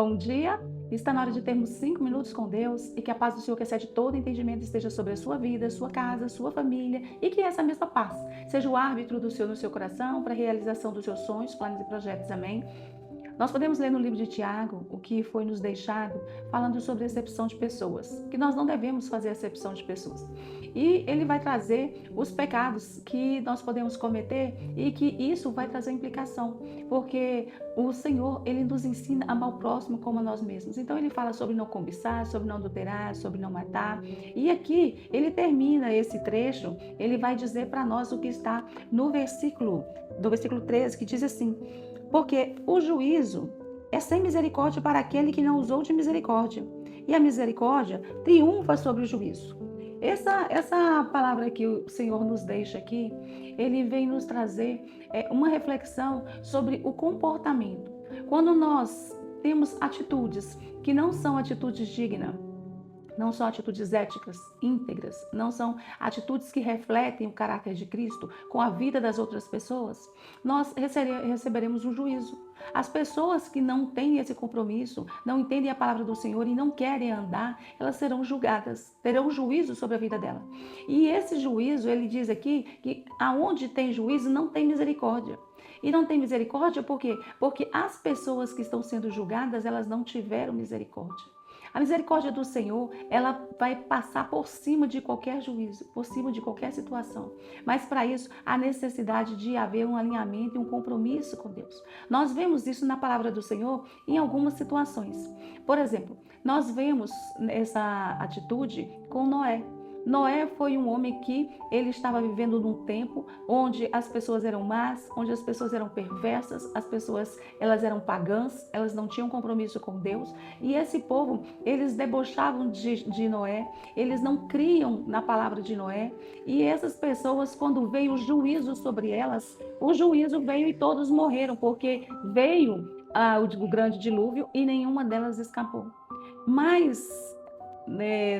Bom dia! Está na hora de termos 5 minutos com Deus e que a paz do Senhor, que excede todo entendimento, esteja sobre a sua vida, sua casa, sua família e que essa mesma paz seja o árbitro do Senhor no seu coração para a realização dos seus sonhos, planos e projetos. Amém? Nós podemos ler no livro de Tiago o que foi nos deixado, falando sobre acepção de pessoas, que nós não devemos fazer acepção de pessoas. E ele vai trazer os pecados que nós podemos cometer e que isso vai trazer implicação, porque o Senhor, ele nos ensina a amar o próximo como a nós mesmos. Então ele fala sobre não cobiçar, sobre não adulterar, sobre não matar. E aqui ele termina esse trecho, ele vai dizer para nós o que está no versículo 13, que diz assim: porque o juízo é sem misericórdia para aquele que não usou de misericórdia, e a misericórdia triunfa sobre o juízo. Essa palavra que o Senhor nos deixa aqui, ele vem nos trazer uma reflexão sobre o comportamento. Quando nós temos atitudes que não são atitudes dignas, não são atitudes éticas, íntegras, não são atitudes que refletem o caráter de Cristo com a vida das outras pessoas, nós receberemos um juízo. As pessoas que não têm esse compromisso, não entendem a palavra do Senhor e não querem andar, elas serão julgadas, terão juízo sobre a vida dela. E esse juízo, ele diz aqui que aonde tem juízo não tem misericórdia. E não tem misericórdia por quê? Porque as pessoas que estão sendo julgadas, elas não tiveram misericórdia. A misericórdia do Senhor, ela vai passar por cima de qualquer juízo, por cima de qualquer situação. Mas para isso, há necessidade de haver um alinhamento e um compromisso com Deus. Nós vemos isso na palavra do Senhor em algumas situações. Por exemplo, nós vemos essa atitude com Noé. Noé foi um homem que ele estava vivendo num tempo onde as pessoas eram más, onde as pessoas eram perversas, as pessoas elas eram pagãs, elas não tinham compromisso com Deus. E esse povo, eles debochavam de Noé, eles não criam na palavra de Noé. E essas pessoas, quando veio o juízo sobre elas, o juízo veio e todos morreram, porque veio o grande dilúvio e nenhuma delas escapou. Mas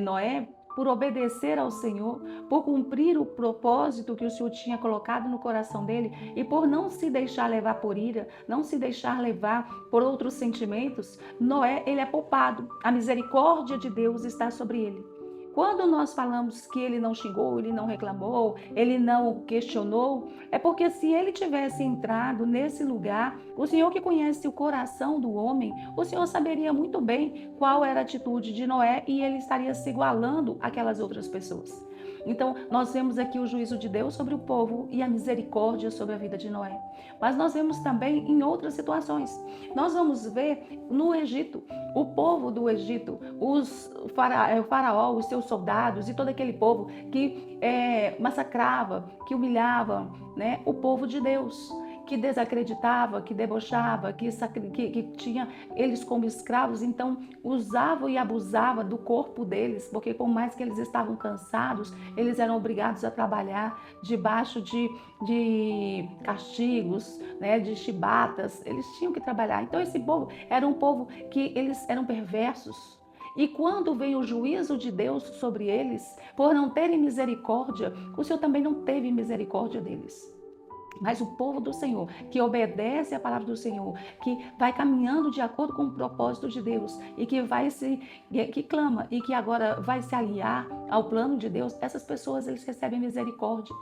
Noé, por obedecer ao Senhor, por cumprir o propósito que o Senhor tinha colocado no coração dele e por não se deixar levar por ira, não se deixar levar por outros sentimentos, Noé, ele é poupado. A misericórdia de Deus está sobre ele. Quando nós falamos que ele não xingou, ele não reclamou, ele não questionou, é porque se ele tivesse entrado nesse lugar, o Senhor que conhece o coração do homem, o Senhor saberia muito bem qual era a atitude de Noé e ele estaria se igualando àquelas outras pessoas. Então, nós vemos aqui o juízo de Deus sobre o povo e a misericórdia sobre a vida de Noé. Mas nós vemos também em outras situações. Nós vamos ver no Egito, o povo do Egito, o faraó, os seus soldados e todo aquele povo que massacrava, que humilhava, né, o povo de Deus, que desacreditava, que debochava, que tinha eles como escravos, então usava e abusava do corpo deles, porque por mais que eles estavam cansados, eles eram obrigados a trabalhar debaixo de castigos, né, de chibatas, eles tinham que trabalhar. Então esse povo era um povo que eles eram perversos. E quando vem o juízo de Deus sobre eles, por não terem misericórdia, o Senhor também não teve misericórdia deles. Mas o povo do Senhor, que obedece à palavra do Senhor, que vai caminhando de acordo com o propósito de Deus e que clama e que agora vai se aliar ao plano de Deus, essas pessoas eles recebem misericórdia.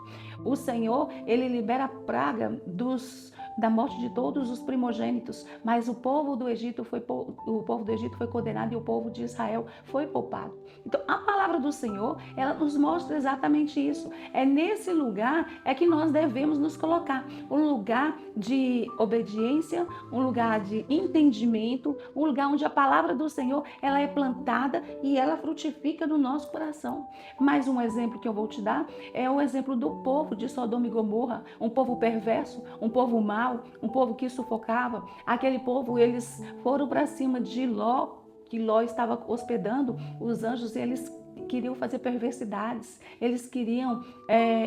O Senhor, ele libera a praga da morte de todos os primogênitos, mas o povo do Egito foi condenado e o povo de Israel foi poupado. Então, a palavra do Senhor, ela nos mostra exatamente isso. É nesse lugar que nós devemos nos colocar, um lugar de obediência, um lugar de entendimento, um lugar onde a palavra do Senhor, ela é plantada e ela frutifica no nosso coração. Mais um exemplo que eu vou te dar é o exemplo do povo de Sodoma e Gomorra, um povo perverso, um povo mau, um povo que sufocava. Aquele povo, eles foram para cima de Ló, que Ló estava hospedando os anjos, e eles queriam fazer perversidades, eles queriam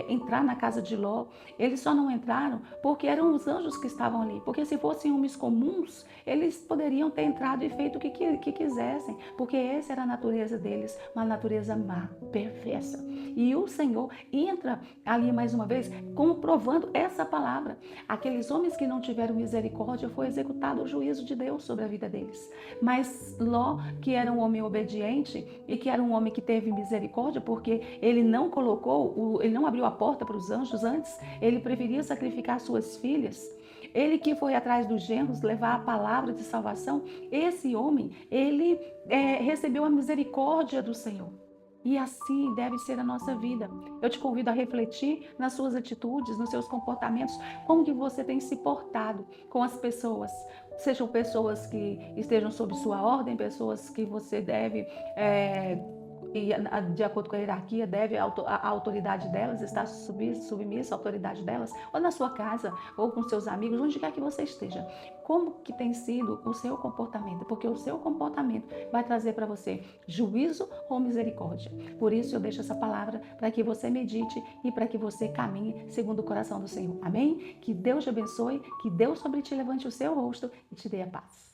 entrar na casa de Ló. Eles só não entraram porque eram os anjos que estavam ali, porque se fossem homens comuns, eles poderiam ter entrado e feito o que quisessem, porque essa era a natureza deles, uma natureza má, perversa. E o Senhor entra ali mais uma vez, comprovando essa palavra. Aqueles homens que não tiveram misericórdia, foi executado o juízo de Deus sobre a vida deles. Mas Ló, que era um homem obediente e que era um homem que teve misericórdia, porque ele não ele não abriu a porta para os anjos antes, ele preferia sacrificar suas filhas. Ele que foi atrás dos genros levar a palavra de salvação, esse homem, ele recebeu a misericórdia do Senhor. E assim deve ser a nossa vida. Eu te convido a refletir nas suas atitudes, nos seus comportamentos, como que você tem se portado com as pessoas. Sejam pessoas que estejam sob sua ordem, pessoas que você deve e de acordo com a hierarquia, deve a autoridade delas estar submissa à autoridade delas, ou na sua casa, ou com seus amigos, onde quer que você esteja. Como que tem sido o seu comportamento? Porque o seu comportamento vai trazer para você juízo ou misericórdia. Por isso eu deixo essa palavra para que você medite e para que você caminhe segundo o coração do Senhor. Amém? Que Deus te abençoe, que Deus sobre ti levante o seu rosto e te dê a paz.